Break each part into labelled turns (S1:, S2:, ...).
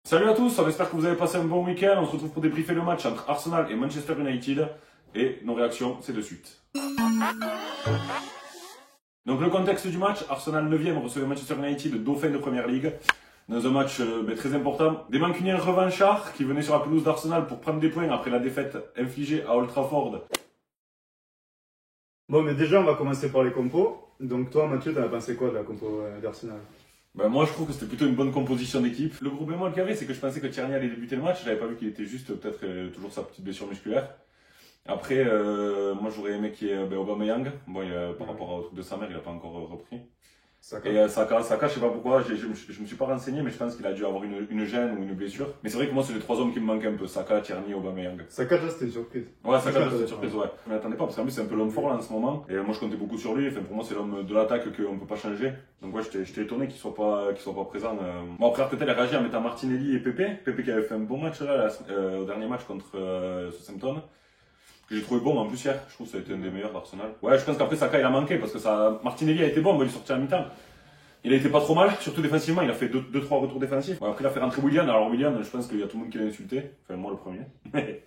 S1: Salut à tous, on espère que vous avez passé un bon week-end. On se retrouve pour débriefer le match entre Arsenal et Manchester United. Et nos réactions, c'est de suite. Donc le contexte du match, Arsenal 9e recevait Manchester United, dauphin de Première Ligue. Dans un match très important. Des Mancuniens revanchards qui venaient sur la pelouse d'Arsenal pour prendre des points après la défaite infligée à Old Trafford.
S2: Bon, mais déjà, on va commencer par les compos. Donc toi, Mathieu, t'en as pensé quoi de la compo d'Arsenal?
S1: Ben moi je trouve que c'était plutôt une bonne composition d'équipe. Le gros bémol qu'il y avait, c'est que je pensais que Tierney allait débuter le match. J'avais pas vu qu'il était juste peut-être toujours sa petite blessure musculaire. Après, moi j'aurais aimé qu'il y ait Aubameyang. Bon, par rapport au truc de sa mère, il a pas encore repris.
S2: Saka.
S1: Et Saka, je sais pas pourquoi, je me suis pas renseigné, mais je pense qu'il a dû avoir une gêne ou une blessure. Mais c'est vrai que moi c'est les trois hommes qui me manquent un peu, Saka, Tierney, Aubameyang.
S2: Saka, déjà, c'était une surprise.
S1: Ouais, Saka, c'était une surprise, ouais. Je m'attendais pas, parce qu'en plus c'est un peu l'homme fort là en ce moment. Et moi je comptais beaucoup sur lui, enfin, pour moi c'est l'homme de l'attaque qu'on peut pas changer. Donc ouais, j'étais étonné qu'il soit pas présent. Bon après peut-être il a réagi en mettant Martinelli et Pepe. Pepe qui avait fait un bon match là, au dernier match contre Southampton. Que j'ai trouvé bon en plus hier, je trouve que ça a été un des meilleurs d'Arsenal. Ouais, je pense qu'après Saka il a manqué, parce que Martinelli a été bon, il est sorti à mi-temps. Il a été pas trop mal, surtout défensivement, il a fait 2-3 retours défensifs. Bon, après il a fait rentrer Willian, alors Willian, je pense qu'il y a tout le monde qui l'a insulté, enfin moi le premier. Mais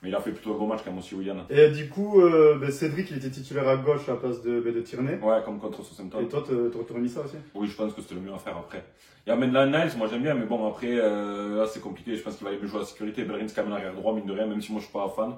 S1: il a fait plutôt un bon match quand même aussi, Willian.
S2: Et du coup, Cédric, il était titulaire à gauche à la place de Tierney.
S1: Ouais, comme contre Southampton.
S2: Et toi, t'aurais mis ça aussi?
S1: Oui, je pense que c'était le mieux à faire après. Il y a Maitland Niles, moi j'aime bien, mais bon après, là c'est compliqué, je pense qu'il va aller mieux jouer à la sécurité. Bellerin c'est quand même un arrière droit, mine de rien, même si moi je suis pas fan.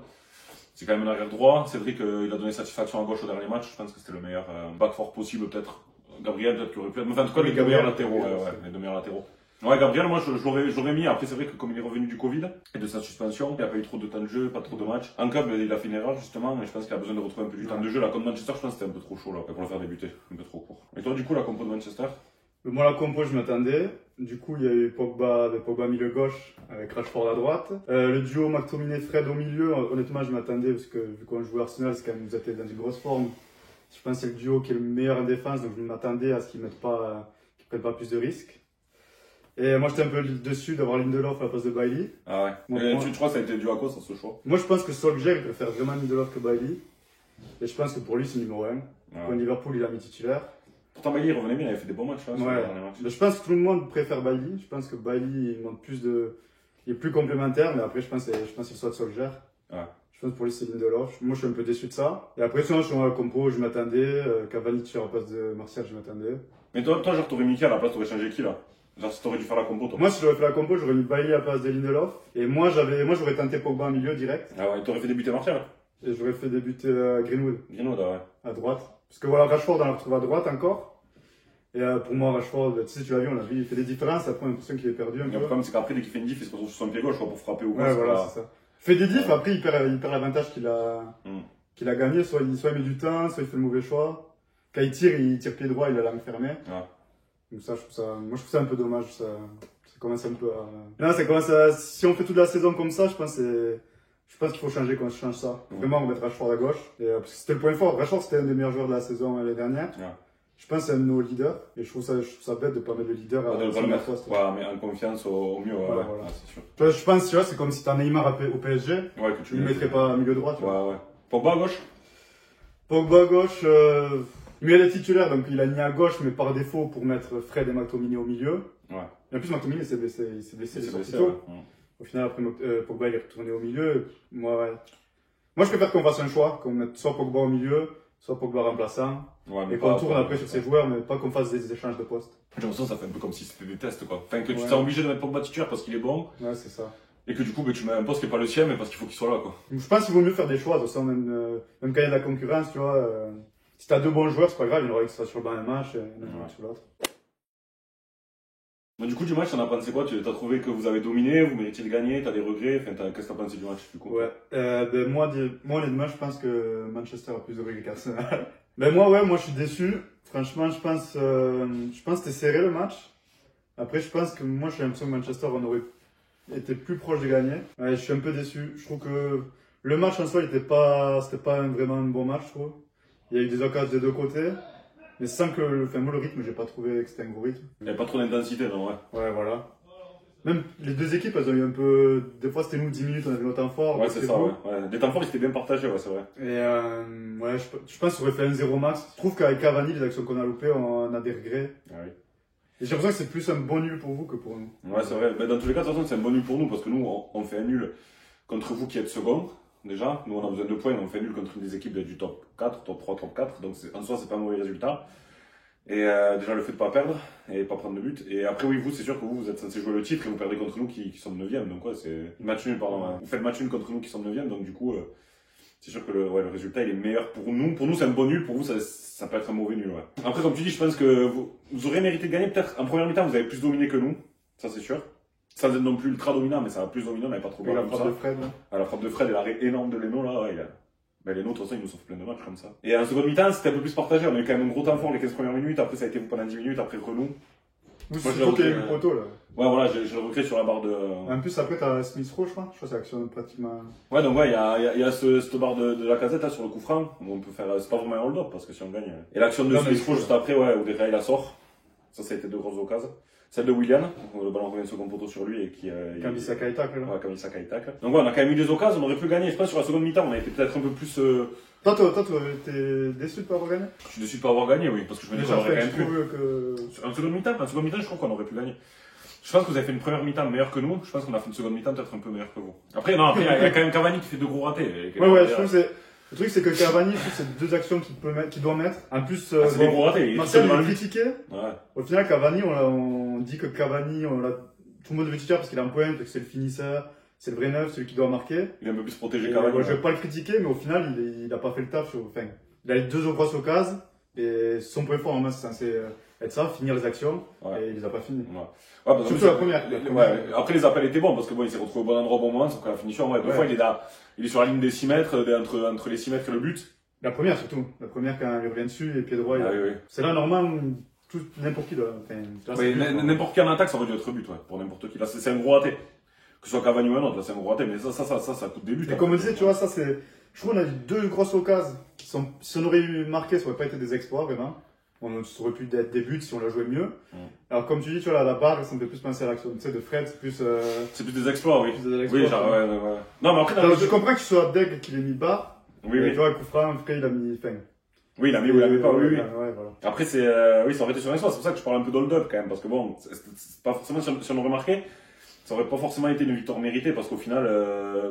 S1: C'est quand même un arrière droit. Cédric, il a donné satisfaction à gauche au dernier match, je pense que c'était le meilleur back fort possible peut-être. Gabriel peut-être qu'il aurait pu être, enfin en tout cas les deux meilleurs latéraux, les deux meilleurs latéraux. Ouais, Gabriel, moi je l'aurais mis. Après, c'est vrai que comme il est revenu du Covid et de sa suspension, il n'a pas eu trop de temps de jeu, pas trop de matchs. En club, il a fait une erreur justement, mais je pense qu'il a besoin de retrouver un peu du temps de jeu. Là, contre Manchester, je pense que c'était un peu trop chaud là, pour le faire débuter, un peu trop court. Et toi, du coup, la compo de Manchester?
S2: Moi, la compo, je m'attendais. Du coup, il y a eu Pogba milieu gauche avec Rashford à droite. Le duo McTominay-Fred au milieu, honnêtement, je m'attendais parce que vu qu'on jouait Arsenal, c'est quand même, vous êtes dans une grosse forme. Je pense que c'est le duo qui est le meilleur en défense, donc je m'attendais à ce qu'ils prennent pas plus de risques. Et moi, j'étais un peu déçu d'avoir Lindelof à la place de Bailly.
S1: Ah ouais.
S2: Moi,
S1: tu crois que ça a été dû à quoi, ce choix?
S2: moi, je pense que Solskjaer, il préfère vraiment Lindelof que Bailly. Et je pense que pour lui, c'est numéro 1. Quand Liverpool, il a mis titulaire.
S1: Pourtant, Bailly, il revenait bien, il avait fait des bons matchs. Là,
S2: ouais. Mais je pense que tout le monde préfère Bailly. Je pense que Bailly, il manque plus de. Il est plus complémentaire, mais après, je pense qu'il soit de Solskjaer.
S1: Ouais.
S2: Je pense que pour lui, c'est Lindelof. Moi, je suis un peu déçu de ça. Et après, sinon, sur la compo, je m'attendais. Cavani sur la place de Martial, je m'attendais.
S1: Mais toi, genre, t'aurais mis qui à la place, t'aurais changé qui là? Genre, si t'aurais dû faire la compo, toi?
S2: Moi, si j'aurais fait la compo, j'aurais mis Bailly à la place de Lindelof. Et moi, j'aurais tenté Pogba en milieu direct.
S1: Ah ouais, t'aurais fait débuter Martial?
S2: Et j'aurais fait débuter Greenwood.
S1: Greenwood, ah ouais.
S2: À droite. Parce que voilà, Rashford, on l'a retrouvé à droite encore. Et pour moi, Rashford, tu sais, tu l'as vu, on l'a vu, il fait des différences. Après, on a l'impression qu'il est perdu un peu.
S1: Le problème, c'est qu'après, dès qu'il fait une diff, il se retrouve sur son pied gauche, pour frapper ou quoi.
S2: Ouais, voilà, c'est ça. Il fait des diffs, après, il perd l'avantage qu'il a gagné. Soit il met du temps, soit il fait le mauvais choix. Quand il tire pied droit, il a la main fermée.
S1: Ouais.
S2: Donc ça, moi, je trouve ça un peu dommage. Ça commence un peu à. Non, ça commence à. Si on fait toute la saison comme ça, je pense qu'il faut changer quand on change ça. Vraiment, on va mettre Rashford à gauche. Et, parce que c'était le point fort. Rashford, c'était un des meilleurs joueurs de la saison l'année dernière.
S1: Ouais.
S2: Je pense que c'est un de nos leaders. Et je trouve ça bête de ne pas mettre le leader à
S1: le mettre. Ouais, mais en confiance au mieux, ouais,
S2: voilà.
S1: c'est sûr.
S2: Je pense, tu vois, c'est comme si t'as Neymar au PSG.
S1: Ouais, que tu
S2: ne le mettrais pas à milieu droit, tu vois.
S1: Ouais. Pogba à gauche?
S2: Pogba à gauche, il est titulaire, donc il a mis à gauche, mais par défaut pour mettre Fred et McTominay au milieu.
S1: Ouais.
S2: Et en plus, McTominay s'est blessé, il est sorti
S1: ouais.
S2: tôt. Au final, après, Pogba il est retourné au milieu. Moi, je préfère qu'on fasse un choix, qu'on mette soit Pogba au milieu, soit Pogba remplaçant. Ouais, et qu'on tourne après sur ces joueurs, mais pas qu'on fasse des échanges de postes.
S1: J'ai l'impression que ça fait un peu comme si c'était des tests, quoi. Enfin, que tu t'es obligé de mettre Pogba titulaire parce qu'il est bon.
S2: Ouais, c'est ça.
S1: Et que du coup, tu mets un poste qui n'est pas le sien, mais parce qu'il faut qu'il soit là, quoi.
S2: Je pense qu'il vaut mieux faire des choix, de toute façon, même quand il y a de la concurrence, tu vois. Si t'as deux bons joueurs, c'est pas grave, il y en aura qui sera sur le banc un match et un sur l'autre.
S1: Du coup, du match, t'en as pensé quoi? Tu as trouvé que vous avez dominé, vous méritez de gagner, t'as des regrets, enfin, qu'est-ce que t'as pensé du match, du coup?
S2: Ouais, moi, honnêtement, je pense que Manchester a plus de regrets qu'Arsenal. Moi, je suis déçu. Franchement, je pense que c'était serré le match. Après, je pense que moi, j'ai l'impression que Manchester, on aurait été plus proche de gagner. Ouais, je suis un peu déçu. Je trouve que le match en soi, c'était pas vraiment un bon match, je trouve. Il y a eu des occasions des deux côtés. Mais sans que, moi, le rythme, j'ai pas trouvé que c'était un gros rythme.
S1: Il n'y avait pas trop d'intensité, non, ouais.
S2: Ouais, voilà. Même les deux équipes, elles ont eu un peu. Des fois, c'était nous 10 minutes, on avait nos temps forts.
S1: Ouais, c'est ça, ouais. Les temps forts, ils étaient bien partagés, ouais, c'est vrai.
S2: Et je pense qu'on aurait fait un 0 max. Je trouve qu'avec Cavani, les actions qu'on a loupées, on a des regrets.
S1: Ah oui.
S2: Et j'ai l'impression que c'est plus un bon nul pour vous que pour nous.
S1: Ouais, c'est vrai. Mais dans tous les cas, de toute façon, c'est un bon nul pour nous parce que nous, on fait un nul contre vous qui êtes second. Déjà, nous on a besoin de points, on fait nul contre une des équipes du top 4, top 3, top 4. Donc en soi, c'est pas un mauvais résultat. Et déjà, le fait de pas perdre et pas prendre de but. Et après, oui, vous, c'est sûr que vous êtes censé jouer le titre et vous perdez contre nous qui sommes 9e. Donc, ouais, c'est match nul, pardon. Vous faites match nul contre nous qui sommes 9e. Donc, du coup, c'est sûr que le résultat, il est meilleur pour nous. Pour nous, c'est un bon nul. Pour vous, ça peut être un mauvais nul, ouais. Après, comme tu dis, je pense que vous aurez mérité de gagner. Peut-être en première mi-temps, vous avez plus dominé que nous. Ça, c'est sûr. Sans être non plus ultra dominant, mais ça va plus dominant, on n'avait pas trop
S2: Et la frappe de Fred.
S1: À la frappe de Fred et l'arrêt énorme de Leno, là, ouais, ben, Leno, de toute façon, il nous sauve plein de matchs comme ça. Et en seconde mi-temps, c'était un peu plus partagé. On a eu quand même un gros temps fort les 15 premières minutes. Après, ça a été vous pendant 10 minutes. Après, Renou.
S2: Vous, c'est toi qui avez eu le poteau, là.
S1: Ouais, voilà, je le recrée sur la barre de.
S2: En plus, après, t'as Smith Rowe, je crois. Je crois que c'est l'action pratiquement.
S1: Ouais, donc, ouais, il y a cette barre de la casette, là, sur le coup franc. Où on peut faire. C'est pas vraiment un hold-up, parce que si on gagne. Et l'action de Smith Rowe juste après, ouais, où déjà il la sort. Ça a été deux grosses occasions. Celle de William, où le ballon revient de second poteau sur lui et qui.
S2: Kamisaka et tacle, là.
S1: Ouais, Kamisaka et tacle. Donc, ouais, on a quand même eu des occasions, on aurait pu gagner. Je pense sur la seconde mi-temps, on a été peut-être un peu plus.
S2: Toi, t'es déçu de pas avoir gagné?
S1: Je suis déçu de pas avoir gagné, oui, parce que je me dis qu'on aurait quand même pu.
S2: Que...
S1: En seconde mi-temps, je trouve qu'on aurait pu gagner. Je pense que vous avez fait une première mi-temps meilleure que nous. Je pense qu'on a fait une seconde mi-temps peut-être un peu meilleure que vous. Après, non, après, il y a quand même Cavani qui fait deux gros ratés.
S2: Ouais, je trouve que c'est. Le truc, c'est que Cavani, je trouve que c'est deux actions qu'il doit mettre. En plus,
S1: c'est des gros ratés.
S2: Martial, il est critiqué.
S1: Ouais.
S2: Au final, Cavani, on dit que Cavani, tout le monde veut titulaire parce qu'il est en pointe, que c'est le finisseur, c'est le vrai neuf, celui qui doit marquer.
S1: Il est un peu plus protégé Cavani.
S2: Ouais, je vais pas le critiquer, mais au final, il a pas fait le taf. Enfin, il a eu deux grosses occasions, et son point fort en main, c'est censé être ça, finir les actions, et il les a pas fini.
S1: Ouais, parce
S2: surtout la première.
S1: Ouais, après, les appels étaient bons, parce que bon, il s'est retrouvé au bon endroit au bon moment, sauf qu'à la finition, ouais, deux fois, il est sur la ligne des 6 mètres, entre les 6 mètres et le but.
S2: La première, surtout. La première, quand il revient dessus, et pied droit,
S1: oui.
S2: C'est là, normalement, n'importe qui doit.
S1: N'importe qui en attaque, ça aurait dû être but, ouais, pour n'importe qui. Là, c'est un gros raté. Que ce soit Cavani ou un autre, là, c'est un gros raté, mais ça coûte des buts.
S2: Et comme on disait, tu vois, ça, c'est. Je trouve qu'on a eu deux grosses occasions qui sont. Si on aurait eu marqué, ça aurait pas été des exploits, vraiment. Ça aurait pu être des buts si on la jouait mieux. Alors, comme tu dis, tu vois, la barre, ça me fait plus penser à l'action. Tu sais, de Fred, c'est plus.
S1: C'est plus des exploits, oui. Oui, genre, ouais.
S2: Non, mais après, je comprends que ce soit Deg qui l'ait mis barre.
S1: Oui.
S2: Tu vois, le coup franc, en tout cas, il a mis fin.
S1: Oui, il a mis ou il a mis pas, oui.
S2: Ouais, voilà.
S1: Après, oui, ça aurait été sur un exploit. C'est pour ça que je parle un peu d'hold-up quand même. Parce que bon, c'est pas forcément, si on aurait marqué, ça aurait pas forcément été une victoire méritée. Parce qu'au final,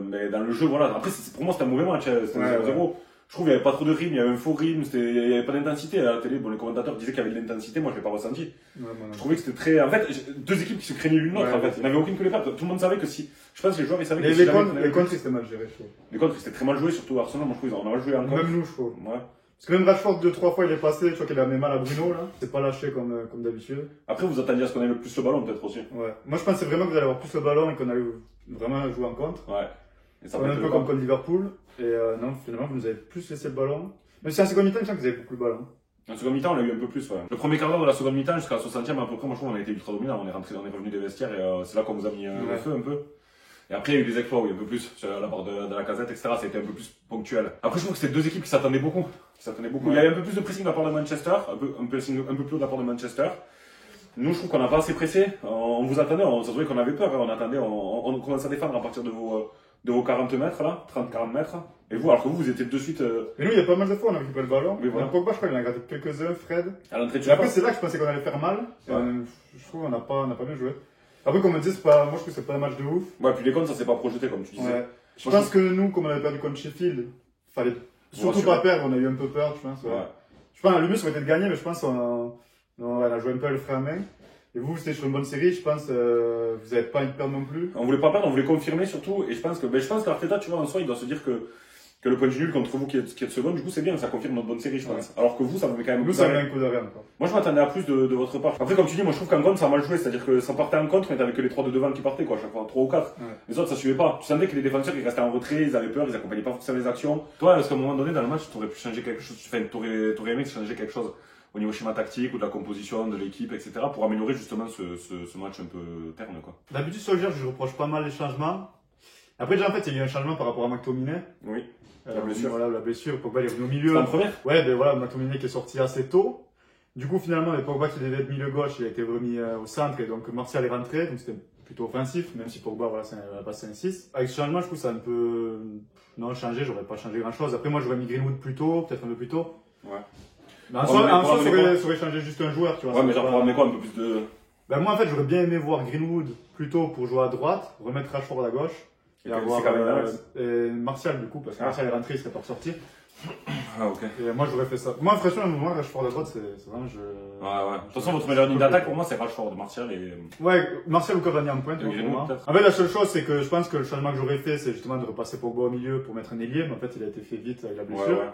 S1: mais dans le jeu, voilà. Après, pour moi, c'était un mauvais match. C'était 0-0. Je trouve qu'il n'y avait pas trop de rythme, il y avait un faux rythme, il n'y avait pas d'intensité à la télé. Bon, les commentateurs disaient qu'il y avait de l'intensité, moi je l'ai pas ressenti. Je trouvais que c'était très. En fait, deux équipes qui se craignaient l'une l'autre, en fait. Il n'y avait aucune que les pattes. Tout le monde savait que si. Je pense que les joueurs ils savaient que
S2: les contres c'était mal géré, je trouve.
S1: Les contres c'était très mal joué, surtout Arsenal, moi je trouve qu'ils ont mal joué encore.
S2: Même nous, je trouve.
S1: Ouais.
S2: Parce que même Rashford, 2-3 fois il est passé, je crois qu'il a mis mal à Bruno, là. C'est pas lâché comme d'habitude.
S1: Après, vous attendiez à ce qu'on ait le plus le ballon, peut-être aussi.
S2: Ouais. Moi je pensais vraiment que vous allez avoir plus le ballon et qu'on allait vraiment jouer en contre.
S1: Ouais. Et ça
S2: un peu comme contre Liverpool. Et non, finalement, vous nous avez plus laissé le ballon. Même si en seconde mi-temps, il me semble que vous avez beaucoup le ballon.
S1: En seconde mi-temps, on l'a eu un peu plus, ouais. Le premier quart d'heure de la seconde mi-temps, jusqu'à la 60e, à peu près, moi je trouve qu'on a été ultra dominant. On est revenu des vestiaires et c'est là qu'on vous a mis le feu un peu. Et après, il y a eu des exploits, oui, un peu plus, sur la barre de la casette, etc. Ça a été un peu plus ponctuel. Après, je trouve que c'était deux équipes qui s'attendaient beaucoup. Ouais. Il y avait un peu plus de pressing de la part de Manchester, un peu plus de la part de Manchester. Nous, je trouve qu'on n'a pas assez pressé. On vous attendait, on se trouvait qu'on avait peur. On attendait, on commençait à défendre à partir de vos 40 mètres, là, 30-40 mètres. Et vous, alors que vous étiez de suite.
S2: Mais nous, il y a pas mal de fois, on a récupéré le ballon.
S1: Oui, voilà.
S2: Pogba, je crois qu'il en a gratté quelques-uns, Fred.
S1: À l'entrée de
S2: Et après, c'est là que je pensais qu'on allait faire mal. Ouais. Je trouve qu'on n'a pas bien joué. Après, comme on dit, moi, je trouve que c'est pas un match de ouf.
S1: Ouais, puis les comptes, ça s'est pas projeté, comme tu disais.
S2: Ouais. Je pense que nous, comme on avait perdu contre Sheffield, fallait surtout pas perdre, on a eu un peu peur, je pense. Ouais. Je pense, le mieux, ça aurait été de gagner, mais je pense qu'on a joué un peu à le frein à main. Et vous, c'était sur une bonne série, je pense, vous n'avez pas envie de perdre non plus.
S1: On voulait pas perdre, on voulait confirmer surtout, et je pense qu'Arteta, tu vois, en soi, il doit se dire que le point du nul contre vous qui êtes second, du coup, c'est bien, ça confirme notre bonne série, je pense. Alors que vous, ça vous met quand même.
S2: Nous, ça met un coup d'arrêt encore.
S1: Moi, je m'attendais à plus de votre part. Après, comme tu dis, moi, je trouve qu'en contre, ça a mal joué, c'est-à-dire que ça partait en contre, mais t'avais que les 3 de devant qui partaient, quoi, à chaque fois, 3 ou 4. Ouais. Les autres, ça suivait pas. Tu sentais que les défenseurs, ils restaient en retrait, ils avaient peur, ils accompagnaient pas forcément les actions. Toi, parce qu'à un moment donné, dans le match, t'aurais pu changer quelque chose, enfin, t'aurais aimé changer quelque chose au niveau schéma tactique ou de la composition de l'équipe, etc., pour améliorer justement ce match un peu terne, quoi.
S2: D'habitude, sur le jeu, je reproche pas mal les changements. Après, déjà, en fait, il y a eu un changement par rapport à McTominay.
S1: Oui. La blessure.
S2: Voilà, la blessure. Pogba, il est revenu au milieu.
S1: En première?
S2: Ouais, ben voilà, McTominay qui est sorti assez tôt. Du coup, finalement, avec Pogba qui devait être milieu gauche, il a été remis au centre et donc Martial est rentré. Donc c'était plutôt offensif, même si Pogba, voilà, c'est un 6. Avec ce changement, je trouve que ça a un peu. Non, changé, j'aurais pas changé grand chose. Après, moi, j'aurais mis Greenwood plus tôt, peut-être un peu plus tôt.
S1: Ouais.
S2: Mais en soi, ça aurait changé juste un joueur, tu vois.
S1: Ouais, mais genre, pour amener quoi, un peu plus de.
S2: Ben moi, en fait, j'aurais bien aimé voir Greenwood plutôt pour jouer à droite, remettre Rashford à gauche. Et avoir Martial, du coup, parce que Martial est rentré, il serait pas ressorti.
S1: Ah, ok.
S2: Et moi, j'aurais fait ça. Moi, franchement, moi, Rashford à droite, c'est vraiment.
S1: Ouais. De toute façon, votre meilleure ligne d'attaque, pour moi, c'est Rashford, Martial et.
S2: Ouais, Martial ou Cavani en pointe. En fait, la seule chose, c'est que je pense que le changement que j'aurais fait, c'est justement de repasser Pogba au milieu pour mettre un ailier, mais en fait, il a été fait vite avec la blessure. Ouais.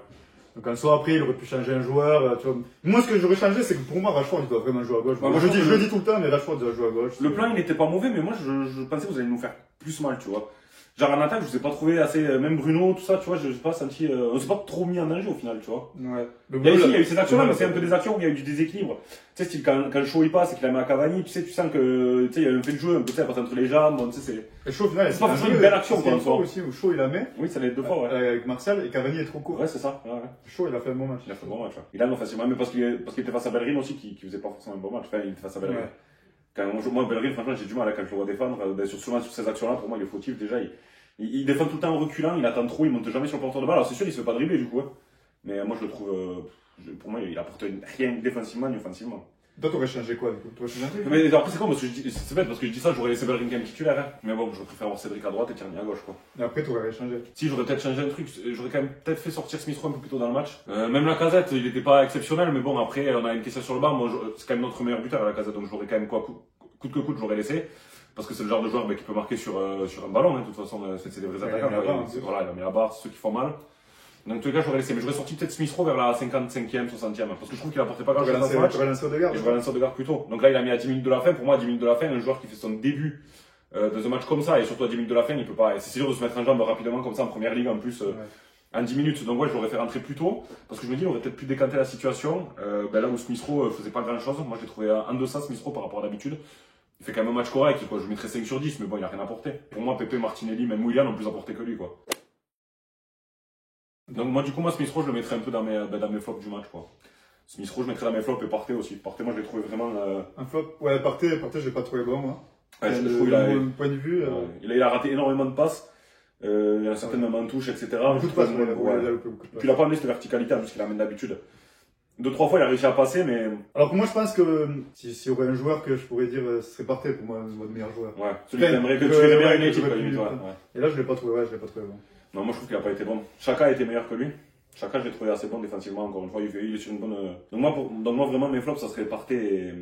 S2: Donc, en soit après, il aurait pu changer un joueur, tu vois. Moi, ce que j'aurais changé, c'est que pour moi, Rashford, il doit vraiment jouer à gauche. Moi, je le dis tout le temps, mais Rashford doit jouer à gauche.
S1: Le plan, il n'était pas mauvais, mais moi, je pensais que vous allez nous faire plus mal, tu vois. Genre en attaque, je vous ai pas trouvé assez, même Bruno, tout ça, tu vois, je sais pas senti, on s'est pas trop mis en danger au final, tu vois.
S2: Ouais.
S1: Il y a eu ces actions-là, mais c'est un peu des actions où il y a eu du déséquilibre. Tu sais, style, quand le show il passe et qu'il a mis à Cavani, tu sais, tu sens que, tu sais, il y a un fait de jeu, un peu, tu sais, passe entre les jambes, bon, tu sais, c'est.
S2: Le show, au final,
S1: c'est pas forcément une belle action, quoi.
S2: Il y a une fois aussi où Shaw il la met.
S1: Oui, ça l'est 2 fois, ouais.
S2: Avec Martial et Cavani est trop court.
S1: Ouais, c'est ça, ouais.
S2: Shaw, il a fait un bon match.
S1: Il a fait un bon match, ouais. Il a non facilement, mais parce qu'il était face à Bellerin aussi, qui faisait pas forcément un bon match. Enfin, il était face à Bellerin. Ouais. Quand moi, Bellerin, franchement, j'ai du mal, quand je le vois défendre, souvent sur ces actions-là, pour moi, il est fautif, déjà, il défend tout le temps en reculant, il attend trop, il monte jamais sur le porteur de balle. Alors c'est sûr, il se fait pas dribbler du coup, hein. Mais moi je le trouve, pour moi, il apporte rien défensivement ni offensivement.
S2: Toi, t'aurais changé quoi du coup? T'aurais changé un truc?
S1: Mais après c'est con parce que c'est bête parce que je dis ça, j'aurais laissé Bellerin quand même titulaire, hein. Mais bon, je préfère avoir Cédric à droite et Tierney à gauche, quoi.
S2: Et après, t'aurais changé?
S1: Si, j'aurais peut-être changé un truc, j'aurais quand même peut-être fait sortir Smith Rowe un peu plus tôt dans le match. Même la Casette, il était pas exceptionnel, mais bon, après, on a une question sur le banc, moi, c'est quand même notre meilleur buteur à la Casette, donc j'aurais quand même coûte que coûte, j'aurais laissé. Parce que c'est le genre de joueur qui peut marquer sur un ballon, hein, de toute façon, c'est des vrais attaquants. Voilà, il a mis la barre, c'est ceux qui font mal. Donc, en tous les cas, j'aurais laissé, mais j'aurais sorti peut-être Smith Rowe vers la 55e, 60e, parce que je trouve qu'il apportait pas grand chose dans ce match.
S2: J'aurais lancé Odegaard.
S1: Et j'aurais lancé Odegaard plus tôt. Donc là, il a mis à 10 minutes de la fin. Pour moi, à 10 minutes de la fin, un joueur qui fait son début dans un match comme ça, et surtout à 10 minutes de la fin, il peut pas, c'est sûr de se mettre en jambe rapidement comme ça en première ligue en plus, en 10 minutes. Donc ouais, je l'aurais fait rentrer plus tôt, parce que je me dis, il aurait peut-être pu décanter la situation, là où Smith Rowe faisait pas grand chose. Moi, j'ai trouvé en deçà Smith Rowe par rapport à d'habitude. Il fait quand même un match correct, quoi. Je mettrais 5 sur 10, mais bon, il a rien apporté. Pour moi, Pepe, Martinelli, même Willian ont plus apporté que lui, quoi. Donc moi, du coup, Smith Rowe, je le mettrais un peu dans mes flops du match, quoi. Smith Rowe, je mettrais dans mes flops et Partey aussi. Partey, moi, je l'ai trouvé vraiment.
S2: Un flop? Ouais, Partey, je l'ai pas trouvé bon, moi.
S1: Ouais, je trouve
S2: point de vue.
S1: Il a raté énormément de passes. Il y a un certain moment en touche, etc.
S2: Beaucoup de passes,
S1: Puis il a pas amené cette verticalité, parce qu'il amène d'habitude. 2-3 fois, il a réussi à passer, mais.
S2: Alors que moi, je pense que s'il y aurait un joueur que je pourrais dire, ce serait Partey pour moi, votre meilleur joueur.
S1: Ouais, celui que tu aimerais bien une équipe,
S2: Et là, je l'ai pas trouvé bon.
S1: Non, moi, je trouve qu'il a pas été bon. Chaka a été meilleur que lui. Chaka, je l'ai trouvé assez bon défensivement, encore une fois. Il est sur une bonne. Donc, moi, vraiment, mes flops, ça serait Partey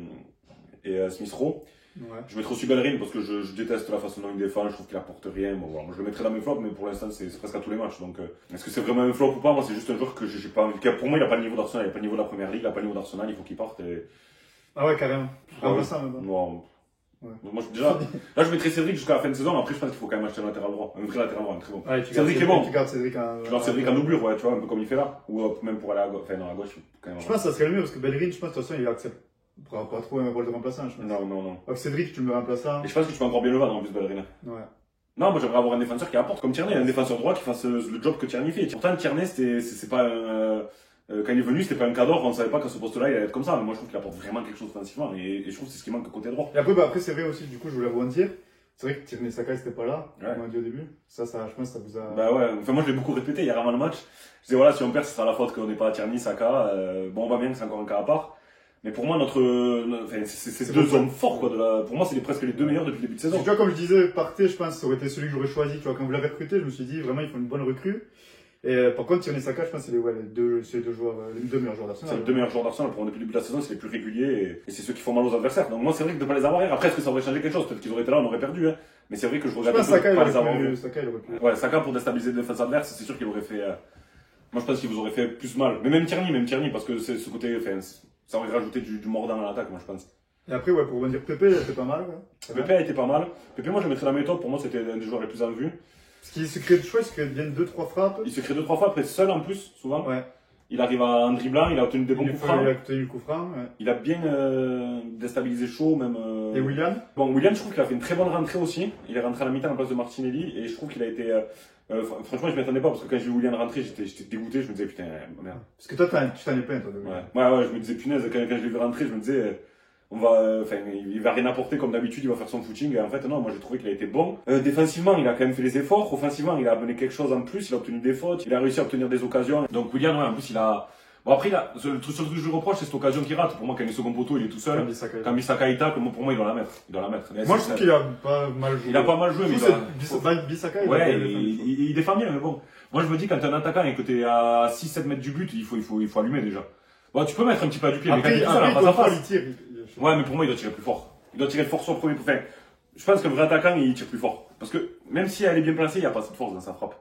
S1: et Smith Rowe.
S2: Ouais.
S1: Je mettrais aussi Bellerin parce que je déteste la façon dont il défend, je trouve qu'il apporte rien. Bon, voilà, moi je le mettrais dans mes flops, mais pour l'instant c'est presque à tous les matchs. Donc est-ce que c'est vraiment un flop ou pas? Moi c'est juste un joueur que j'ai pas envie. Pour moi il a pas le niveau d'Arsenal, il a pas le niveau de la première ligue, il a pas le niveau d'Arsenal, il faut qu'il parte.
S2: Ah ouais, carrément.
S1: Ça, non. Ouais. Moi déjà, là je mettrais Cédric jusqu'à la fin de saison, après je pense qu'il faut quand même acheter un latéral droit. Un vrai latéral droit, un très bon.
S2: Ouais,
S1: Cédric est bon.
S2: Tu gardes Cédric
S1: en doublure, ouais, tu vois, un peu comme il fait là. Ou même pour aller à gauche, enfin non, à gauche, quand même.
S2: Je pense que ça serait le mieux parce que Bellerin, je pense de toute façon il accepte. Pas trop un rôle de remplaçant, je pense.
S1: Non.
S2: Donc Cédric, tu le mets remplaçant.
S1: Et je pense que tu peux encore bien le vendre en plus, Bellerin.
S2: Ouais.
S1: Non, moi j'aimerais avoir un défenseur qui apporte comme Tierney, un défenseur droit qui fasse le job que Tierney fait. Pourtant, Tierney, c'est pas quand il est venu, c'était pas un cadre, on savait pas qu'à ce poste-là il allait être comme ça. Mais moi je trouve qu'il apporte vraiment quelque chose offensivement et je trouve que c'est ce qui manque côté droit.
S2: Et après c'est vrai aussi, du coup, je voulais rebondir. C'est vrai que Tierney Saka c'était pas là,
S1: ouais.
S2: On m'a dit au début. Ça, je pense que ça vous a.
S1: Bah ouais, enfin moi je l'ai beaucoup répété hier avant le match. Je disais voilà, si on perd, ce sera la faute qu'on n'est pas à Tierney, Saka. Bon, on va bien que c'est encore un cas à part. Mais pour moi, c'est deux hommes forts, quoi. Pour moi, c'est presque les deux meilleurs depuis le début de saison.
S2: Tu vois, comme je disais, Partey, je pense, ça aurait été celui que j'aurais choisi. Tu vois, quand vous l'avez recruté, je me suis dit, vraiment, il faut une bonne recrue. Et par contre, Tierney Saka, je pense, c'est les deux meilleurs joueurs d'Arsenal.
S1: C'est les deux meilleurs joueurs d'Arsenal. Pour depuis le début de la saison, c'est les plus réguliers et c'est ceux qui font mal aux adversaires. Donc moi, c'est vrai que de pas les avoir hier. Après, est-ce que ça aurait changé quelque chose? Peut-être qu'ils auraient été là, on aurait perdu, hein. Mais c'est vrai que je regrette
S2: de
S1: pas les avoir vus.
S2: Saka, il aurait pu.
S1: Ouais, Saka pour déstabiliser les défenses adverses, c'est sûr qu'il aurait fait. Moi, je pense qu'il vous aurait fait plus mal. Mais même Tierney, parce que c'est ce côté. Ça aurait rajouté du mordant dans l'attaque, moi, je pense.
S2: Et après, ouais, pour revenir, Pepe, il était pas mal, ouais.
S1: Pepe a été pas mal. Pepe, moi, je le mettrais dans la méthode. Pour moi, c'était un des joueurs les plus en vue.
S2: Parce qu'il se crée de choix, il se crée bien 2-3 frappes.
S1: Il se crée 2-3 fois, après seul en plus, souvent.
S2: Ouais.
S1: Il arrive en dribblant, il a obtenu des bons coups francs.
S2: Il a obtenu le coup franc, ouais.
S1: Il a bien déstabilisé Shaw, même.
S2: Et Willian?
S1: Bon, Willian, je trouve qu'il a fait une très bonne rentrée aussi. Il est rentré à la mi-temps en place de Martinelli et je trouve qu'il a été. Franchement, je m'attendais pas parce que quand j'ai vu Willian rentrer, j'étais dégoûté. Je me disais putain, merde.
S2: Parce que toi, tu t'en es plein, toi, de
S1: Willian. Ouais, je me disais punaise, quand je l'ai vu rentrer, je me disais. Il va rien apporter comme d'habitude, il va faire son footing. Et en fait, non, moi j'ai trouvé qu'il a été bon. Défensivement, il a quand même fait les efforts. Offensivement, il a amené quelque chose en plus. Il a obtenu des fautes. Il a réussi à obtenir des occasions. Donc, Willian, ouais, en plus, Bon, après, là, le seul truc que je lui reproche, c'est cette occasion qu'il rate. Pour moi, quand il est second poteau, il est tout seul. Quand Bissaka il tacle, pour moi, il doit la mettre. Il doit la mettre.
S2: Moi, je trouve qu'il a pas mal joué.
S1: Il a pas mal joué, mais
S2: Bissaka,
S1: il défend bien, mais bon. Moi, je me dis, quand t'es un attaquant et que t'es à 6-7 mètres du but, il faut allumer déjà. Bon, tu peux mettre un petit peu à du pied, mais quand il est tout seul, face à face. Ouais, mais pour moi, il doit tirer plus fort. Il doit tirer fort sur le premier coup. Enfin, je pense que le vrai attaquant, il tire plus fort. Parce que, même si elle est bien placée, il n'y a pas assez de force dans sa frappe.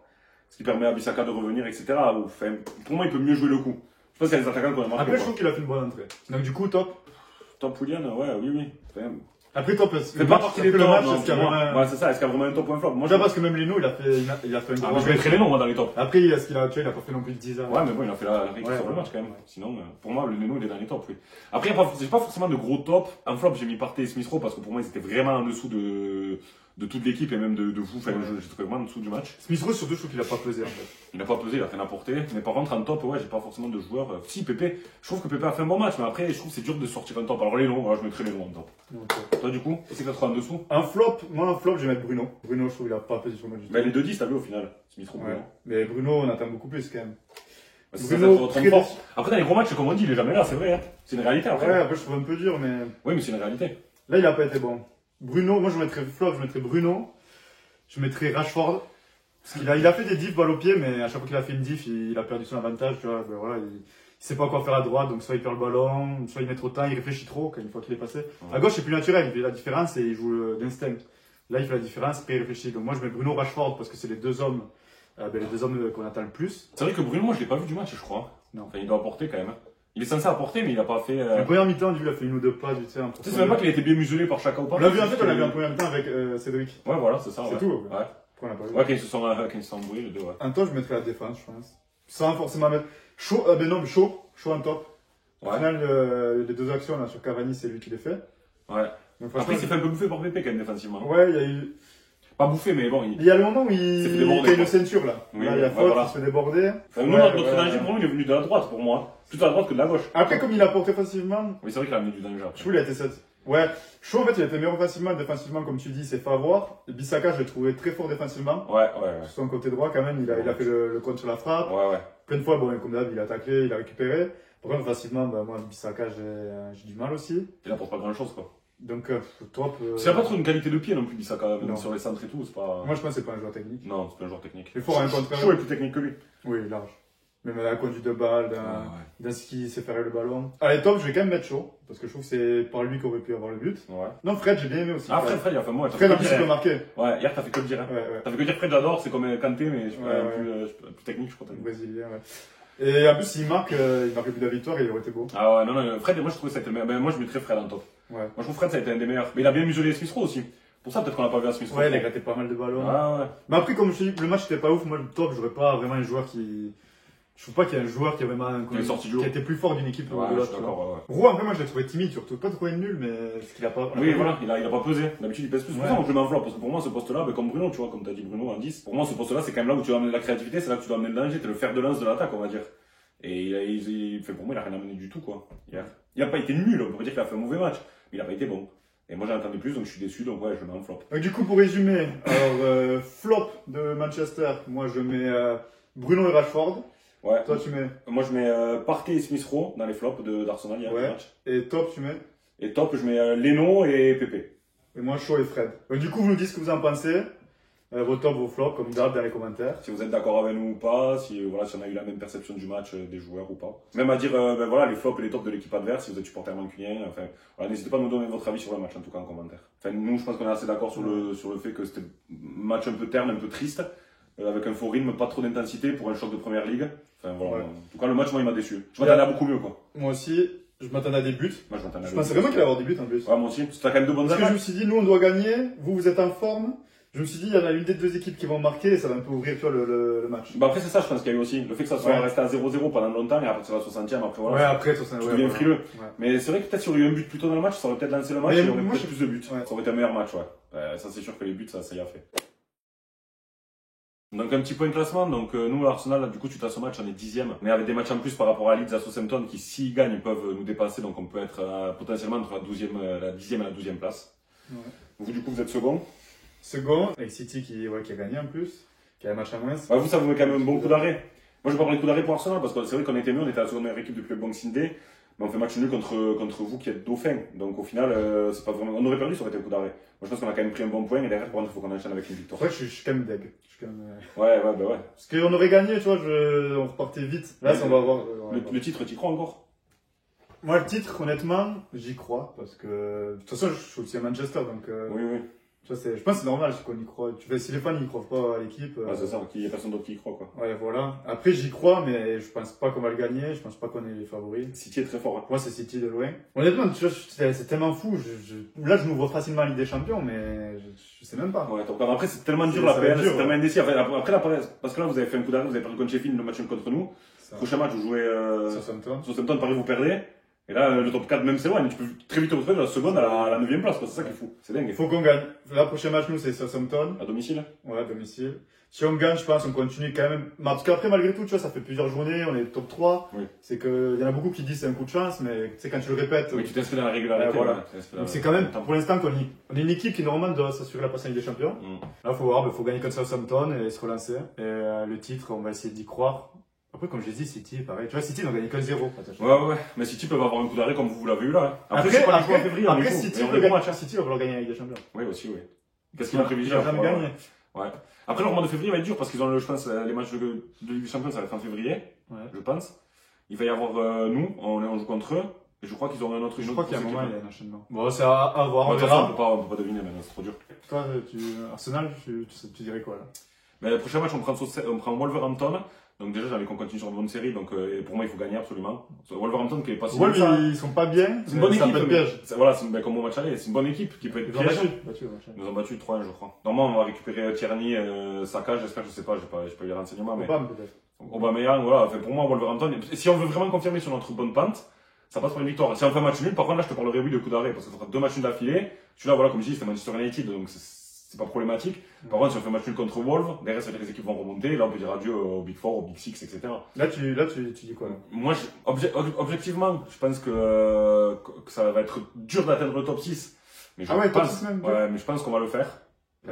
S1: Ce qui permet à Bissaka de revenir, etc. Enfin, pour moi, il peut mieux jouer le coup. Je pense qu'il y a des attaquants qu'on a marqué.
S2: Après, je trouve qu'il a fait une bonne entrée. Donc, du coup, top.
S1: Top Willian, ouais, oui. Enfin,
S2: après, top.
S1: C'est pas partie des tops. Ouais, c'est ça. Est-ce qu'il y a vraiment un top ou un flop?
S2: Moi, je parce que même Leno, il a fait une
S1: je mettrais Leno, moi, dans les tops.
S2: Après, il a pas fait non plus de 10 ans.
S1: Ouais, mais bon, il a fait la rééquipe sur le match, quand même. Sinon, pour moi, le Leno, il est dans les tops, oui. Après, j'ai pas forcément de gros tops. En flop, j'ai mis Partey et Smith Rowe parce que pour moi, ils étaient vraiment en dessous de toute l'équipe et même de vous. Enfin, j'ai trouvé vraiment en dessous du match.
S2: Smith Rowe, surtout, je trouve qu'il a pas pesé, en fait.
S1: Il n'a pas pesé, il a rien apporté. Mais par contre, en top, ouais, j'ai pas forcément de joueurs. Si, Pépé, je trouve que Pépé a fait un bon match, mais après, je trouve que c'est dur de sortir un top. Alors, Leno, je mettrais Leno en top. Toi, du coup, c'est que tu en dessous?
S2: Un flop, je vais mettre Bruno. Bruno, je trouve qu'il a pas pesé sur le match.
S1: Mais les 2-10, t'as vu au final. Smith Rowe,
S2: ouais. Mais Bruno, on attend beaucoup plus quand même.
S1: Bruno, après, dans les gros matchs, comme on dit, il est jamais là, c'est vrai. Hein. C'est une réalité après.
S2: Ouais, après, je trouve un peu dur, mais.
S1: Oui, mais c'est une réalité.
S2: Là, il a pas été bon. Bruno, moi, je mettrais flop, je mettrais Bruno. Je mettrais Rashford. Parce qu'il a fait des diffs balle au pied, mais à chaque fois qu'il a fait une diff, il a perdu son avantage. Tu vois, ben voilà, il sait pas quoi faire à droite, donc soit il perd le ballon, soit il met trop de temps, il réfléchit trop une fois qu'il est passé. Ouais. À gauche, c'est plus naturel, il fait la différence et il joue d'instinct. Là, il fait la différence, après il réfléchit. Donc moi, je mets Bruno Rashford parce que c'est les deux hommes qu'on attend le plus.
S1: C'est vrai que Bruno, moi, je l'ai pas vu du match, je crois. Non. Enfin, il doit apporter quand même. Il est censé apporter, mais il a pas fait.
S2: En première mi-temps, il a fait une ou deux pas, tu sais.
S1: Tu sais même pas qu'il a été bien muselé par chacun ou pas.
S2: On l'a vu en fait, on l'a vu en première mi-temps avec Cédric.
S1: Ouais, voilà, c'est ça.
S2: C'est tout.
S1: Ouais.
S2: On l'a pas vu.
S1: Ouais, quand ils se sont embrouillés, les deux, ouais.
S2: En top, je mettrais la défense, je pense. Sans forcément mettre. Chaud en top. Au final, les deux actions là sur Cavani, c'est lui qui les fait.
S1: Ouais. Donc, après, il s'est fait un peu bouffer par Pépé quand même défensivement.
S2: Ouais, il y a eu.
S1: Pas bouffé, mais bon.
S2: Il y a le moment où il fait une ceinture là.
S1: Oui,
S2: là, il y a faute, il se fait déborder.
S1: Enfin, nous, notre danger, pour nous, il est venu de la droite, pour moi. Plutôt à la droite que de la gauche.
S2: Après, comme il apporte offensivement.
S1: Oui, c'est vrai qu'il a amené du danger.
S2: Je trouve qu'il a été 7. Ouais, Chaud en fait il a été meilleur offensivement, défensivement comme tu dis, c'est pas à voir. Bissaka, je l'ai trouvé très fort défensivement.
S1: Ouais.
S2: Sur son côté droit quand même, il a fait le contre sur la frappe.
S1: Ouais.
S2: Plein de fois, bon, comme d'hab, il a taclé, il a récupéré. Par contre, facilement, moi, Bissaka, j'ai du mal aussi.
S1: Il apporte pas grand chose, quoi.
S2: Donc, top.
S1: Il n'a pas trop une qualité de pied non plus, Bissaka, même sur les centres et tout, c'est pas.
S2: Moi, je pense que c'est pas un joueur technique.
S1: Non, c'est pas un joueur technique.
S2: Il faut un contre.
S1: Chaud est plus technique que lui.
S2: Oui, large. Même à la conduite de balle, dans ce qui sait faire le ballon. Allez, top, je vais quand même mettre Chaud. Parce que je trouve que c'est par lui qu'aurait pu avoir le but.
S1: Ouais.
S2: Non, Fred, j'ai bien aimé aussi.
S1: Ah, Fred, il a fait moi.
S2: Fred, en plus, il peut marquer.
S1: Ouais, hier, t'as fait que le dire. T'as fait que dire Fred, j'adore, c'est comme Kanté, mais je plus technique, je crois.
S2: Brésilien, ouais. Et en plus, s'il marque le but de la victoire, il aurait été beau.
S1: Ah ouais, non, Fred, moi, je trouvais que ça a été le meilleur. Ben, moi, je mettrais Fred en top.
S2: Ouais.
S1: Moi, je trouve Fred, ça a été un des meilleurs. Mais il a bien muselé Smith Rowe aussi. Pour ça, peut-être qu'on l'a pas vu à Smith Rowe.
S2: Ouais, il a gratté pas mal de ballons.
S1: Ah ouais.
S2: Mais après, comme je te dis, le match était pas ouf. Moi, le top, j'aurais pas vraiment un joueur qui. Je trouve pas qu'il y ait un joueur qui a vraiment. Qui a été plus fort d'une équipe que de l'autre.
S1: D'accord, ouais.
S2: Roux, après, moi, je l'ai trouvé timide surtout. Pas trouvé nul, mais ce qu'il a pas.
S1: Oui, voilà, il a pas pesé. D'habitude, il pèse plus. C'est pour ça que je m'enveloppe. Parce que pour moi, ce poste-là, comme Bruno, tu vois, comme t'as dit Bruno en 10. Pour moi, ce poste-là, c'est quand même là où tu dois amener de la créativité, c'est là que tu dois amener le danger, t'es le fer de lance de l'attaque, on va dire. Et pour moi, il a rien amené du tout, quoi. Il a pas été nul, on peut pas dire qu'il a fait un mauvais match. Mais il a pas été bon. Et moi, j'en attendais plus, donc je suis déçu, donc ouais, je le mets en flop.
S2: Donc, du coup, pour résumer, alors, flop de Manchester, moi, je mets Bruno et Rashford.
S1: Ouais.
S2: Toi, tu mets.
S1: Moi, je mets Partey et Smith Rowe dans les flops d'Arsenal hier.
S2: Ouais. Et top, tu mets.
S1: Et top, je mets Leno et Pépé.
S2: Et moi, Shaw et Fred. Donc, du coup, vous nous dites ce que vous en pensez. Vos tops, vos flops, comme d'hab, dans les commentaires.
S1: Si vous êtes d'accord avec nous ou pas, si on a eu la même perception du match des joueurs ou pas. Même à dire, les flops et les tops de l'équipe adverse, si vous êtes supporter mancunien. Enfin, voilà, n'hésitez pas à nous donner votre avis sur le match, en tout cas, en commentaire. Enfin, nous, je pense qu'on est assez d'accord sur le fait que c'était un match un peu terne, un peu triste, avec un faux rythme, pas trop d'intensité pour un choc de première ligue. Enfin, voilà. Ouais. En tout cas, le match, moi, il m'a déçu. Je m'attendais à beaucoup mieux, quoi.
S2: Moi aussi, je m'attendais à des buts.
S1: Moi, je m'attendais à
S2: Je pensais vraiment qu'il allait avoir des buts, en plus.
S1: Ouais, moi aussi. C'était quand même de bonnes
S2: attaques. Parce que je me suis dit, nous, on doit gagner. Vous êtes en forme. Je me suis dit, il y en a une des deux équipes qui vont marquer et ça va un peu ouvrir, tu vois, le match.
S1: Bah après, c'est ça, je pense qu'il y a eu aussi. Le fait que ça soit resté à 0-0 pendant longtemps et après, c'est la 60e, après, voilà.
S2: Ouais, après, 60e.
S1: Tu deviens frileux. Ouais. Mais c'est vrai que peut-être s'il y aurait eu un but plus tôt dans le match, ça aurait peut-être lancé le match et il y aurait peut-être plus de buts. Ouais. Ça aurait été un meilleur match, ouais. Ça, c'est sûr que les buts, ça y a fait. Donc, un petit point de classement. Donc, nous, Arsenal, du coup, tu as ce match, on est 10e. Mais avec des matchs en plus par rapport à Leeds, à Southampton, qui, s'ils gagnent, peuvent nous dépasser. Donc, on peut être potentiellement entre la 10e et la 12e place. Ouais. Vous, du coup, vous êtes second.
S2: Second, avec City qui a gagné en plus, qui a un match à moins.
S1: Bah, vous, ça vous met quand même un bon coup d'arrêt. Moi, je vais pas parler de coup d'arrêt pour Arsenal parce que c'est vrai qu'on était mieux, on était la seconde meilleure équipe depuis le Boxing Day. Mais on fait match nul contre vous qui êtes dauphin. Donc au final, c'est pas vraiment. On aurait perdu, ça aurait été un coup d'arrêt. Moi, je pense qu'on a quand même pris un bon point et derrière, par contre, il faut qu'on enchaîne avec une victoire.
S2: Ouais, je suis quand même deg. Je suis quand même,
S1: Ouais, bah ouais.
S2: Parce qu'on aurait gagné, tu vois, on repartait vite. Là, ça, on va voir.
S1: Le titre, tu y crois encore?
S2: Moi, le titre, honnêtement, j'y crois. Parce que, de toute façon, je suis aussi à Manchester, donc.
S1: Oui, oui.
S2: Tu vois, je pense que c'est normal qu'on y croit. Tu vois, si les fans n'y croient pas à l'équipe.
S1: Ouais, c'est ça, il y a personne d'autre qui y croit, quoi.
S2: Ouais, voilà. Après, j'y crois, mais je pense pas qu'on va le gagner. Je pense pas qu'on est les favoris.
S1: City est très fort. Hein.
S2: Moi, c'est City de loin. Honnêtement, tu vois, c'est tellement fou. Là, je m'ouvre facilement à Ligue des Champions, mais je sais même pas.
S1: Ouais, donc, après, c'est tellement dur la PL, c'est tellement indécis. Après, la PL, parce que là, vous avez fait un coup d'arrêt, vous avez perdu contre Sheffield, le match contre nous. Prochain match, vous jouez Southampton, Paris, vous perdez. Et là, le top 4 même s'éloigne. Tu peux très vite te retrouver de la seconde à la 9ème place, c'est ça qui est fou. C'est dingue.
S2: Il faut qu'on gagne. Là, prochain match, nous, c'est Southampton.
S1: À domicile?
S2: Ouais, à domicile. Si on gagne, je pense, on continue quand même. Parce qu'après, malgré tout, tu vois, ça fait plusieurs journées, on est top 3.
S1: Oui.
S2: C'est que, il y en a beaucoup qui disent c'est un coup de chance, mais tu sais, quand tu le répètes.
S1: Oui, tu t'inscris dans la régularité.
S2: Voilà. Donc c'est quand même, pour l'instant, on est une équipe qui, normalement, doit s'assurer la place en Ligue des Champions. Là, faut voir, faut gagner contre Southampton et se relancer. Et le titre, on va essayer d'y croire. Après, comme je l'ai dit, City, pareil. Tu vois, City, ils n'ont gagné que 0.
S1: Ouais. Mais City peuvent avoir un coup d'arrêt comme vous l'avez eu là.
S2: Après,
S1: c'est pas le en février.
S2: Après, City, on va City, on va leur gagner avec des champions.
S1: Oui, aussi, oui. Qu'est-ce qu'ils ont prévu?
S2: Ils vont jamais gagner.
S1: Ouais. Après, leur mois de février va être dur parce qu'ils ont, je pense, les matchs de Ligue des Champions, ça va être en février. Ouais. Je pense. Il va y avoir, nous, on joue contre eux. Et je crois qu'ils auront un autre.
S2: Je crois qu'il y a un moment, il y a un enchaînement. Bon, c'est à voir. On verra.
S1: On peut pas deviner maintenant, c'est trop dur.
S2: Toi, Arsenal, tu dirais quoi là?
S1: Le prochain match, on prend Wolverhampton. Donc déjà, j'ai envie qu'on continue sur une bonne série. Donc pour moi, il faut gagner absolument. Wolverhampton qui est pas si
S2: bon. Ils sont pas bien.
S1: C'est une bonne équipe. Voilà, comme au match aller, c'est une bonne équipe qui peut être piège. Ils nous ont battu 3-1, je crois. Normalement, on va récupérer Tierney, Saka, j'espère, je sais pas, j'ai pas eu les renseignements.
S2: Aubameyang, peut-être.
S1: Aubameyang, voilà. Enfin, pour moi, Wolverhampton, si on veut vraiment confirmer sur notre bonne pente, ça passe par une victoire. Si on fait un match nul, par contre, là, je te parlerai oui de coup d'arrêt, parce que ça fera 2 matchs nuls d'affilée. Celui-là, voilà, comme je dis, c'était Manchester United, donc c'est pas problématique. Par contre, si on fait un match nul contre Wolves, derrière, ça veut dire que les équipes vont remonter, là, on peut dire adieu au Big Four, au Big Six, etc.
S2: Là, tu dis quoi, là?
S1: Moi, objectivement, je pense que ça va être dur d'atteindre le top 6. Mais
S2: top 6 même?
S1: Ouais, mais je pense qu'on va le faire.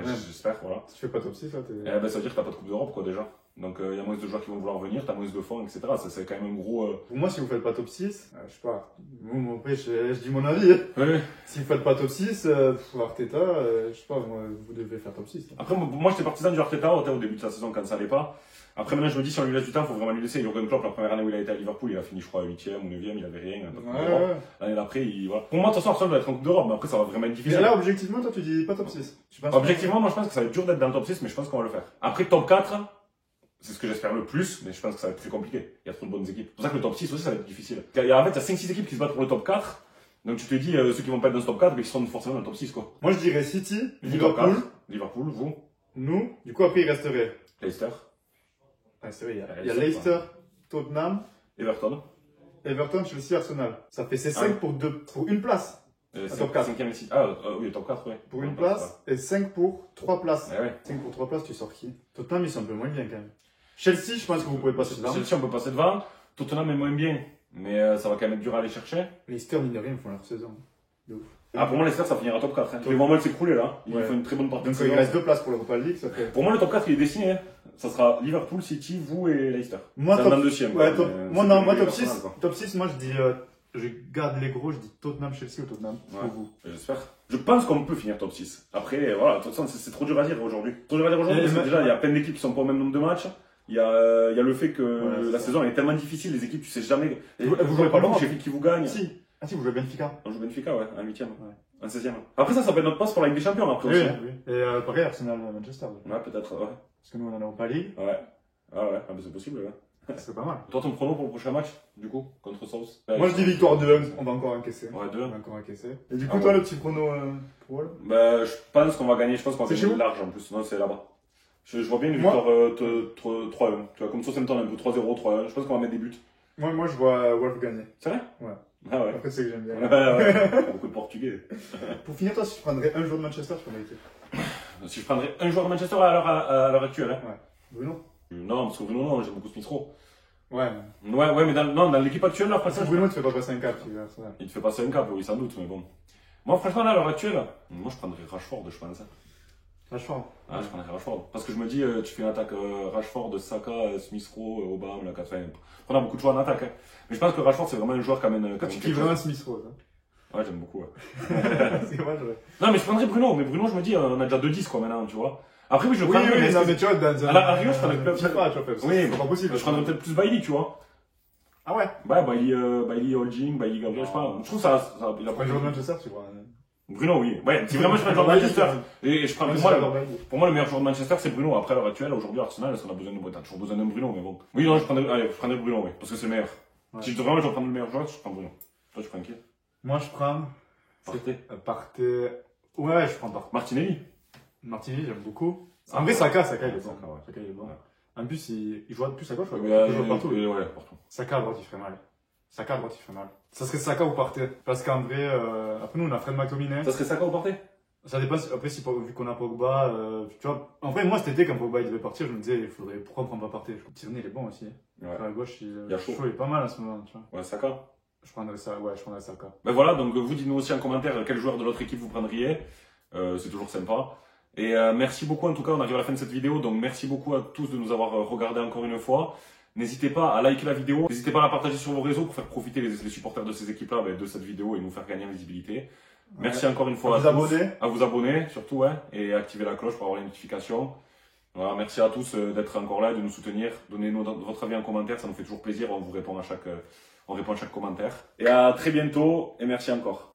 S1: J'espère, voilà.
S2: Si tu fais pas top 6, là,
S1: ça veut dire que t'as pas de Coupe d'Europe, quoi, déjà. Donc, il y a moins de joueurs qui vont vouloir venir, t'as moins de fonds, etc. Ça, c'est quand même un gros.
S2: Pour moi, si vous faites pas top 6, je sais pas. Après, je dis mon avis.
S1: Oui.
S2: Si vous faites pas top 6, Arteta, je sais pas, vous devez faire top 6.
S1: Après, moi, j'étais partisan du Arteta au début de sa saison quand ça allait pas. Après, maintenant, je me dis, si on lui laisse du temps, faut vraiment lui laisser. Jürgen Klopp, la première année où il a été à Liverpool, il a fini, je crois, 8ème ou 9ème, il avait rien. L'année d'après, voilà. Pour moi, de toute façon, Arsenal doit être en Coupe d'Europe, mais après, ça va vraiment être difficile.
S2: Et là, objectivement, toi, tu dis pas top 6.
S1: Objectivement, moi, je pense que ça va être dur d'être dans le top 6, mais je pense qu'on va le faire. Après, top 4, c'est ce que j'espère le plus, mais je pense que ça va être très compliqué. Il y a trop de bonnes équipes. C'est pour ça que le top 6 aussi, ça va être difficile. En fait, il y a 5-6 équipes qui se battent pour le top 4. Donc tu te dis, ceux qui vont pas être dans ce top 4, mais qui seront forcément dans le top 6, quoi.
S2: Moi, je dirais City,
S1: Liverpool, vous.
S2: Nous. Du coup, après, il resterait
S1: Leicester.
S2: Il y a Leicester, Tottenham,
S1: Everton,
S2: Chelsea, Arsenal. Ça fait ces 5 pour une place.
S1: Top 4. Oui, top 4, ouais.
S2: Pour une place, et 5 pour 3 places.
S1: Ouais.
S2: 5 pour 3 places, tu sors qui? Tottenham, ils sont un peu moins bien quand même. Chelsea, je pense que vous pouvez passer devant.
S1: Chelsea, on peut passer devant. Tottenham est moins bien, mais ça va quand même être dur à aller chercher.
S2: Leicester, mine de rien, ils font leur saison. De ouf.
S1: Pour moi, Leicester, ça finira top 4. Ils vont mal s'écrouler là. Ils font une très bonne partie.
S2: Donc, il reste 2 places pour l'Europa League. Ça fait...
S1: Pour moi, le top 4, il est dessiné. Ça sera Liverpool, City, vous et Leicester.
S2: Moi,
S1: top 2ème.
S2: Moi, top 6. Top 6, moi, je dis. Je garde les gros, je dis Tottenham, Chelsea ou Tottenham.
S1: Ouais. Pour vous. J'espère. Je pense qu'on peut finir top 6. Après, voilà, de toute façon, c'est trop dur à dire aujourd'hui. Trop dur à dire aujourd'hui parce que déjà, il y a plein d'équipes qui sont pas au même nombre de matchs. Il y a le fait que la saison est tellement difficile, les équipes, tu sais jamais. Vous jouez pas long, j'ai vu qui vous gagne.
S2: Si. Ah si, vous jouez Benfica.
S1: On joue Benfica, ouais, un 8ème. Un 16ème. Après, ça peut être notre passe pour la Ligue des Champions après aussi.
S2: Oui. Et pareil, Arsenal, Manchester.
S1: Ouais, peut-être, ouais.
S2: Parce que nous, on en a Europa League.
S1: Ouais. Ah ouais, c'est possible, ouais.
S2: C'est pas mal.
S1: Toi, ton prono pour le prochain match, du coup, contre South?
S2: Moi, je dis victoire 2-1. On va encore encaisser.
S1: Ouais, 2-1.
S2: On va encore encaisser. Et du coup, toi, le petit prono pour Wall?
S1: Je pense qu'on va gagner. Je pense qu'on va gagner large en plus. Non, c'est là-bas. Je vois bien une victoire 3-1. Tu vois, comme Southampton, un peu 3-0, 3-1. Je pense qu'on va mettre des buts.
S2: Moi, je vois Wolf gagner.
S1: C'est vrai?
S2: Ouais.
S1: Ah ouais.
S2: Après, c'est que j'aime bien.
S1: Ouais. Beaucoup de portugais.
S2: Pour finir, toi, si tu prendrais un joueur de Manchester, tu prendrais qui?
S1: Si je prendrais un joueur de Manchester à l'heure actuelle, hein.
S2: Ouais. Bruno?
S1: Non, parce que Bruno, j'aime beaucoup Smith Rowe.
S2: Ouais,
S1: mais dans l'équipe actuelle, là, franchement.
S2: Bruno, tu fais pas passer un cap, tu vois.
S1: Il te fait passer un cap, oui, sans doute, mais bon. Moi, franchement, là, à l'heure actuelle, moi, je prendrais Rashford, je pense.
S2: Rashford.
S1: Ah, je prendrais Rashford. Parce que je me dis, tu fais une attaque Rashford, Saka, Smith Rowe, Obama, la 4 On a beaucoup de choix en attaque. Hein. Mais je pense que Rashford, c'est vraiment un joueur qui amène.
S2: Tu kiffes vraiment Smith Rowe, hein.
S1: Ouais, j'aime beaucoup. Ouais.
S2: Parce que moi,
S1: Non, mais je prendrais Bruno. Mais Bruno, je me dis, on a déjà 2-10 quoi maintenant, tu vois. Après, oui, je le
S2: oui,
S1: prendrais.
S2: oui, non, mais tu vois, dans un.
S1: À Rio, je prendrais peut-être.
S2: FIFA, tu vois,
S1: Oui,
S2: c'est pas possible.
S1: Je prendrais peut-être plus Bailly, tu vois.
S2: Ah ouais?
S1: Ouais, Bailly Holding, Bailly Gabriel, je sais pas. Je trouve ça. Il a
S2: Après, le joueur de Manchester, tu vois.
S1: Bruno, oui. Ouais, si vraiment je prends le joueur de Manchester. Et je prends pour moi, le meilleur joueur de Manchester, c'est Bruno. Après, à l'heure actuelle, aujourd'hui, Arsenal, est-ce qu'on a besoin de T'as toujours besoin d'un Bruno, mais bon. Oui, non, je prendrais Bruno, oui. Parce que c'est le meilleur.
S2: Ouais.
S1: Si vraiment je dois prendre le meilleur joueur, je prends Bruno. Toi, tu prends qui?
S2: Moi, je prends.
S1: Partey.
S2: Ouais, je prends Partey.
S1: Martinelli.
S2: Martinelli, j'aime beaucoup. En vrai, Saka, il est bon.
S1: Saka,
S2: il est bon.
S1: Ouais.
S2: En plus, il joue plus à gauche,
S1: il
S2: joue partout.
S1: Ouais, partout.
S2: Saka à droite, il ferait mal. Saka à droite, il ferait mal. Ça serait Saka ou Partey. Parce qu'en vrai, après nous, on a Fred McTominay.
S1: Ça serait Saka ou Partey?
S2: Ça dépend, après, vu qu'on a Pogba, tu vois. En vrai, moi, cet été, quand Pogba il devait partir, je me disais, pourquoi on prend pas Partey? Tierney, il est bon aussi.
S1: Ouais.
S2: À gauche, il
S1: est
S2: est pas mal à ce moment, tu vois.
S1: Ouais, Saka.
S2: Je prendrais Saka.
S1: Ben voilà, donc vous dites-nous aussi en commentaire quel joueur de l'autre équipe vous prendriez. C'est toujours sympa. Et merci beaucoup, en tout cas, on arrive à la fin de cette vidéo, donc merci beaucoup à tous de nous avoir regardé encore une fois. N'hésitez pas à liker la vidéo, n'hésitez pas à la partager sur vos réseaux pour faire profiter les supporters de ces équipes-là de cette vidéo et nous faire gagner en visibilité. Merci encore une fois
S2: à
S1: vous abonner, surtout, ouais, et activer la cloche pour avoir les notifications. Voilà, merci à tous d'être encore là et de nous soutenir. Donnez-nous votre avis en commentaire, ça nous fait toujours plaisir, on vous répond à chaque commentaire. Et à très bientôt, et merci encore.